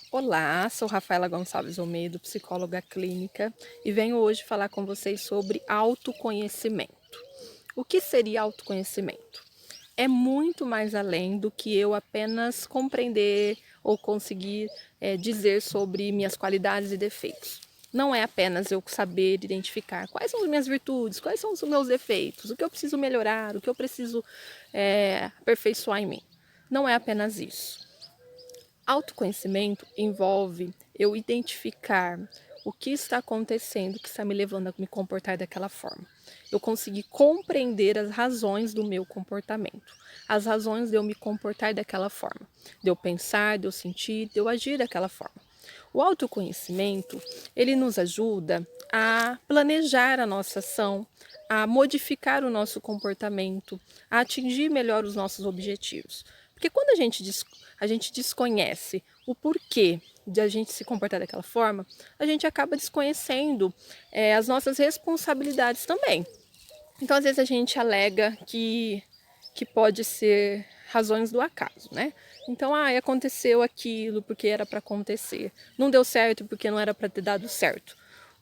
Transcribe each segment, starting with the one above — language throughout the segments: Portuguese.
Olá, sou Rafaela Gonçalves Almeida, psicóloga clínica, e venho hoje falar com vocês sobre autoconhecimento. O que seria autoconhecimento? É muito mais além do que eu apenas compreender ou conseguir dizer sobre minhas qualidades e defeitos. Não é apenas eu saber identificar quais são as minhas virtudes, quais são os meus defeitos, o que eu preciso melhorar, o que eu preciso aperfeiçoar em mim. Não é apenas isso. Autoconhecimento envolve eu identificar o que está acontecendo, que está me levando a me comportar daquela forma. Eu conseguir compreender as razões do meu comportamento, as razões de eu me comportar daquela forma, de eu pensar, de eu sentir, de eu agir daquela forma. O autoconhecimento, ele nos ajuda a planejar a nossa ação, a modificar o nosso comportamento, a atingir melhor os nossos objetivos. Porque quando a gente desconhece o porquê de a gente se comportar daquela forma, a gente acaba desconhecendo as nossas responsabilidades também. Então, às vezes, a gente alega que pode ser razões do acaso, né? Então, aconteceu aquilo porque era para acontecer. Não deu certo porque não era para ter dado certo.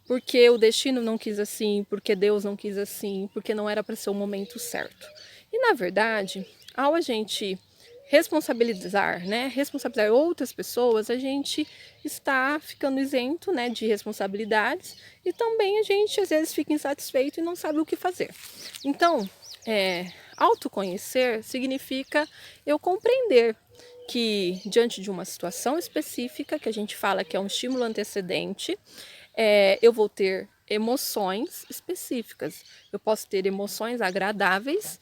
Porque o destino não quis assim, porque Deus não quis assim, porque não era para ser o momento certo. E na verdade, ao a gente responsabilizar, né, responsabilizar outras pessoas, a gente está ficando isento, né, de responsabilidades e também a gente às vezes fica insatisfeito e não sabe o que fazer. Então, autoconhecer significa eu compreender que diante de uma situação específica, que a gente fala que é um estímulo antecedente, eu vou ter emoções específicas. Eu posso ter emoções agradáveis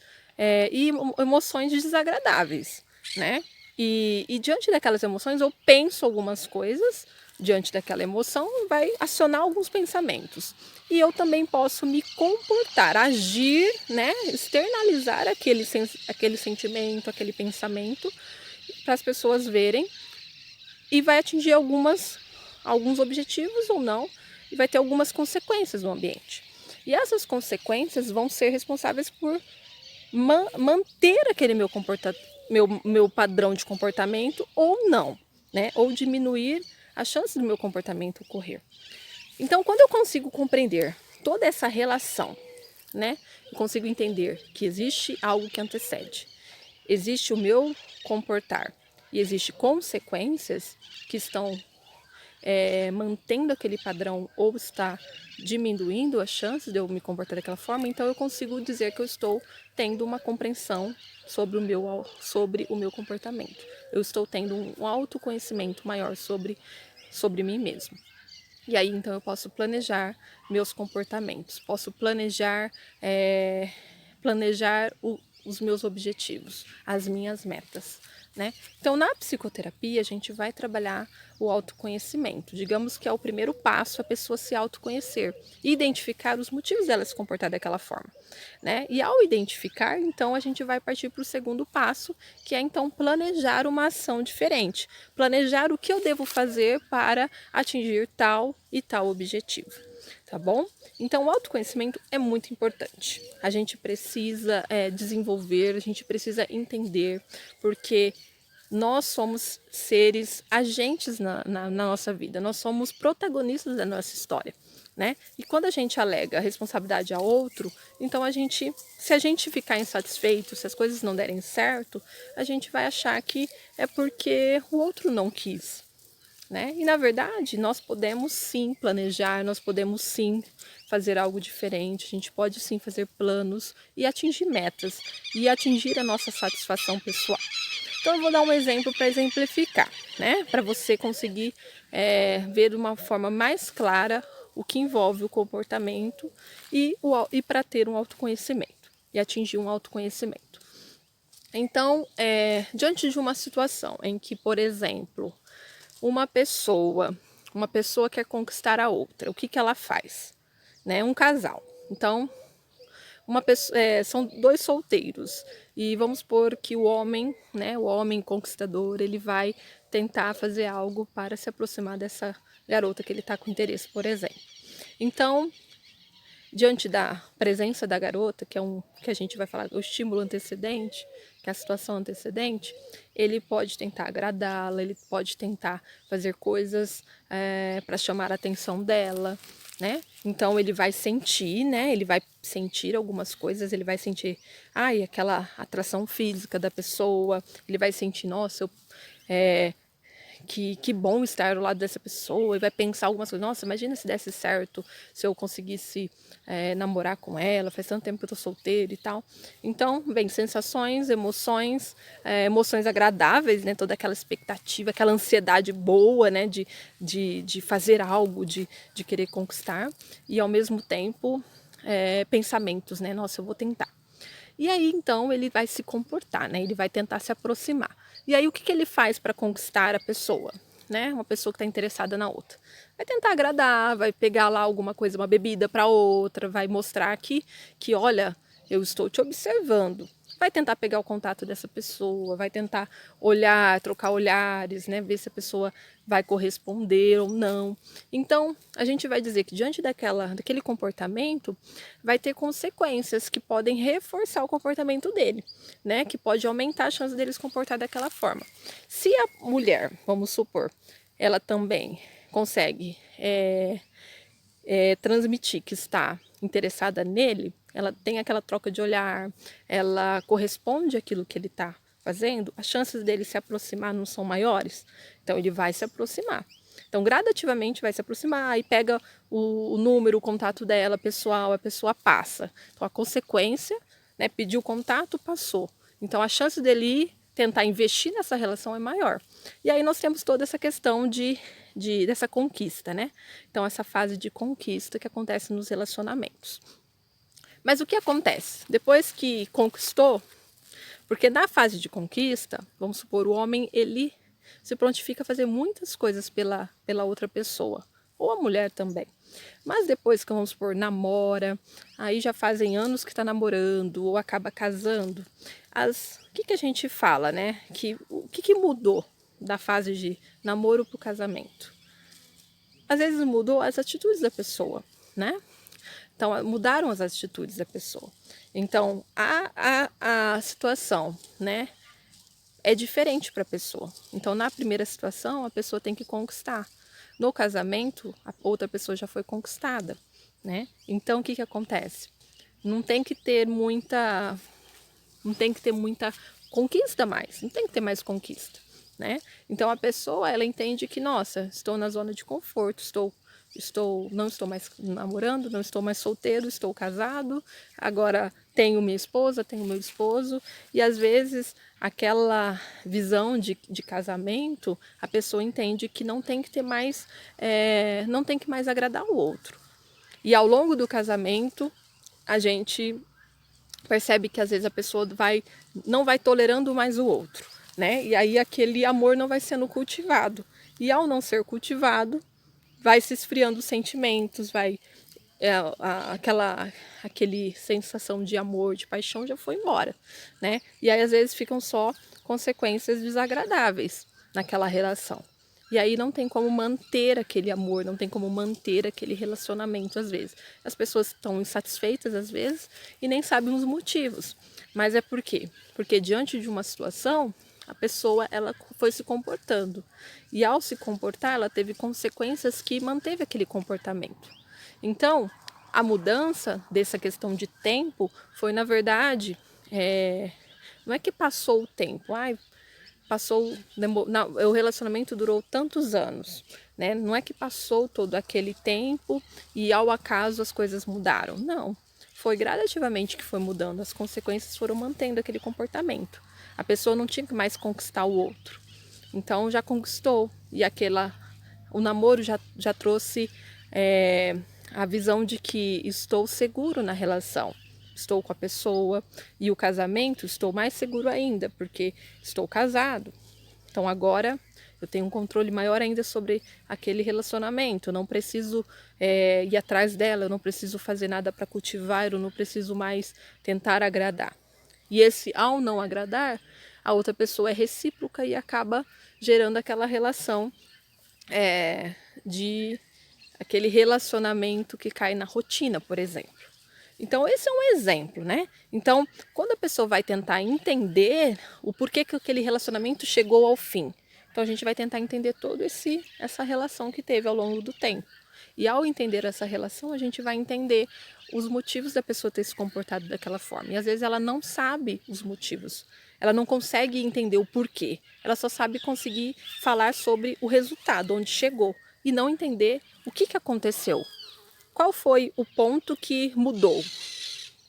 e emoções desagradáveis, né? E diante daquelas emoções eu penso algumas coisas, diante daquela emoção vai acionar alguns pensamentos. E eu também posso me comportar, agir, né? Externalizar aquele sentimento, aquele pensamento para as pessoas verem e vai atingir alguns objetivos ou não, e vai ter algumas consequências no ambiente. E essas consequências vão ser responsáveis por manter aquele meu padrão de comportamento ou não, né? Ou diminuir a chance do meu comportamento ocorrer. Então, quando eu consigo compreender toda essa relação, né? Eu consigo entender que existe algo que antecede, existe o meu comportar e existe consequências que estão mantendo aquele padrão ou está diminuindo as chances de eu me comportar daquela forma, então eu consigo dizer que eu estou tendo uma compreensão sobre o meu comportamento. Eu estou tendo um autoconhecimento maior sobre mim mesmo. E aí então eu posso planejar meus comportamentos, posso planejar os meus objetivos, as minhas metas, né? Então na psicoterapia a gente vai trabalhar o autoconhecimento. Digamos que é o primeiro passo a pessoa se autoconhecer, identificar os motivos dela se comportar daquela forma, né? E ao identificar, então a gente vai partir para o segundo passo, que é então planejar uma ação diferente, planejar o que eu devo fazer para atingir tal e tal objetivo, tá bom? Então, o autoconhecimento é muito importante. A gente precisa desenvolver, a gente precisa entender, porque nós somos seres agentes na nossa vida, nós somos protagonistas da nossa história, né? E quando a gente alega a responsabilidade a outro, então se a gente ficar insatisfeito, se as coisas não derem certo, a gente vai achar que é porque o outro não quis, né? E na verdade, nós podemos sim planejar, nós podemos sim fazer algo diferente, a gente pode sim fazer planos e atingir metas e atingir a nossa satisfação pessoal. Então eu vou dar um exemplo para exemplificar, né? Para você conseguir ver de uma forma mais clara o que envolve o comportamento e para ter um autoconhecimento e atingir um autoconhecimento. Então, diante de uma situação em que, por exemplo, uma pessoa, uma pessoa quer conquistar a outra, o que que ela faz? Né? Um casal. Então, são dois solteiros e vamos supor que o homem, né, o homem conquistador, ele vai tentar fazer algo para se aproximar dessa garota que ele está com interesse, por exemplo. Então, diante da presença da garota, que é que a gente vai falar, o estímulo antecedente, que é a situação antecedente, ele pode tentar agradá-la, ele pode tentar fazer coisas para chamar a atenção dela, né? Então ele vai sentir, né? Ele vai sentir algumas coisas, ele vai sentir, aquela atração física da pessoa, ele vai sentir, nossa, que bom estar ao lado dessa pessoa, e vai pensar algumas coisas, nossa, imagina se desse certo, se eu conseguisse namorar com ela, faz tanto tempo que eu tô solteiro e tal. Então, vem sensações, emoções, emoções agradáveis, né, toda aquela expectativa, aquela ansiedade boa, né, de fazer algo, de querer conquistar, e ao mesmo tempo, pensamentos, né, nossa, eu vou tentar. E aí, então, ele vai se comportar, né? Ele vai tentar se aproximar. E aí, o que ele faz para conquistar a pessoa, né? Uma pessoa que está interessada na outra. Vai tentar agradar, vai pegar lá alguma coisa, uma bebida para outra, vai mostrar que, olha, eu estou te observando. Vai tentar pegar o contato dessa pessoa, vai tentar olhar, trocar olhares, né? Ver se a pessoa vai corresponder ou não. Então, a gente vai dizer que diante daquele comportamento, vai ter consequências que podem reforçar o comportamento dele, né? Que pode aumentar a chance dele se comportar daquela forma. Se a mulher, vamos supor, ela também consegue transmitir que está interessada nele, ela tem aquela troca de olhar, ela corresponde àquilo que ele está fazendo, as chances dele se aproximar não são maiores, então ele vai se aproximar. Então, gradativamente vai se aproximar, aí pega o número, o contato dela, pessoal, a pessoa passa. Então, a consequência, né, pediu contato, passou. Então, a chance dele ir tentar investir nessa relação é maior. E aí nós temos toda essa questão dessa conquista, né? Então, essa fase de conquista que acontece nos relacionamentos. Mas o que acontece? Depois que conquistou, porque na fase de conquista, vamos supor, o homem, ele se prontifica a fazer muitas coisas pela outra pessoa, ou a mulher também. Mas depois que, vamos supor, namora, aí já fazem anos que está namorando, ou acaba casando, o que a gente fala, né? O que mudou da fase de namoro para o casamento? Às vezes mudou as atitudes da pessoa, né? Então, mudaram as atitudes da pessoa. Então, a situação, né, é diferente para a pessoa. Então, na primeira situação, a pessoa tem que conquistar. No casamento, a outra pessoa já foi conquistada, né? Então, o que acontece? Não tem que ter muita conquista mais, não tem que ter mais conquista, né? Então, a pessoa, ela entende que, nossa, estou na zona de conforto, não estou mais namorando, não estou mais solteiro, estou casado, agora tenho minha esposa, tenho meu esposo, e às vezes aquela visão de casamento, a pessoa entende que não tem que ter mais, não tem que mais agradar o outro. E ao longo do casamento, a gente percebe que às vezes a pessoa não vai tolerando mais o outro, né? E aí aquele amor não vai sendo cultivado. E ao não ser cultivado, vai se esfriando os sentimentos, aquele sensação de amor, de paixão já foi embora, né? E aí às vezes ficam só consequências desagradáveis naquela relação. E aí não tem como manter aquele amor, não tem como manter aquele relacionamento às vezes. As pessoas estão insatisfeitas às vezes e nem sabem os motivos. Mas é por quê? Porque diante de uma situação, a pessoa ela foi se comportando. E ao se comportar, ela teve consequências que manteve aquele comportamento. Então, a mudança dessa questão de tempo foi, na verdade, não é que passou o tempo, o relacionamento durou tantos anos, né? Não é que passou todo aquele tempo e ao acaso as coisas mudaram, não. Foi gradativamente que foi mudando, as consequências foram mantendo aquele comportamento. A pessoa não tinha que mais conquistar o outro, então já conquistou e o namoro já trouxe a visão de que estou seguro na relação. Estou com a pessoa, e o casamento estou mais seguro ainda, porque estou casado. Então agora eu tenho um controle maior ainda sobre aquele relacionamento. Eu não preciso ir atrás dela, eu não preciso fazer nada para cultivar, eu não preciso mais tentar agradar. E ao não agradar, a outra pessoa é recíproca e acaba gerando aquela relação de aquele relacionamento que cai na rotina, por exemplo. Então, esse é um exemplo, né? Então, quando a pessoa vai tentar entender o porquê que aquele relacionamento chegou ao fim, então a gente vai tentar entender toda essa relação que teve ao longo do tempo. E ao entender essa relação, a gente vai entender os motivos da pessoa ter se comportado daquela forma. E às vezes ela não sabe os motivos. Ela não consegue entender o porquê. Ela só sabe conseguir falar sobre o resultado, onde chegou, e não entender o que aconteceu. Qual foi o ponto que mudou?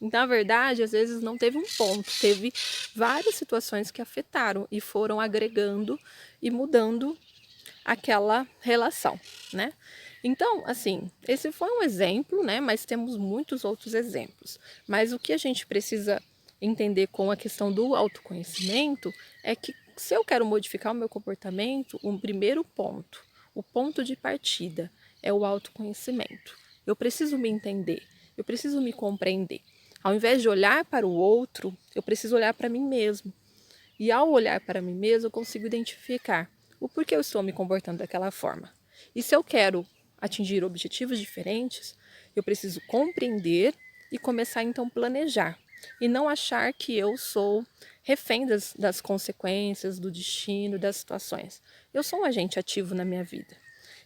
Na verdade, às vezes não teve um ponto, teve várias situações que afetaram e foram agregando e mudando aquela relação, né? Então, assim, esse foi um exemplo, né? Mas temos muitos outros exemplos. Mas o que a gente precisa entender com a questão do autoconhecimento é que se eu quero modificar o meu comportamento, um primeiro ponto, o ponto de partida é o autoconhecimento. Eu preciso me entender, eu preciso me compreender. Ao invés de olhar para o outro, eu preciso olhar para mim mesmo. E ao olhar para mim mesmo, eu consigo identificar o porquê eu estou me comportando daquela forma. E se eu quero atingir objetivos diferentes, eu preciso compreender e começar então a planejar. E não achar que eu sou refém das consequências, do destino, das situações. Eu sou um agente ativo na minha vida.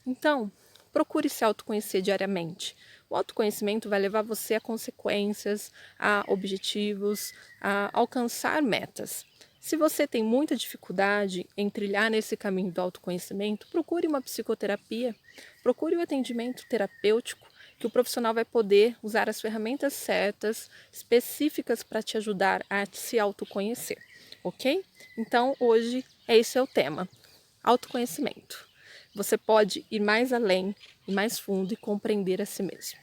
Então, procure se autoconhecer diariamente. O autoconhecimento vai levar você a consequências, a objetivos, a alcançar metas. Se você tem muita dificuldade em trilhar nesse caminho do autoconhecimento, procure uma psicoterapia, procure um atendimento terapêutico, que o profissional vai poder usar as ferramentas certas, específicas para te ajudar a se autoconhecer, ok? Então, hoje, esse é o tema, autoconhecimento. Você pode ir mais além e mais fundo e compreender a si mesmo.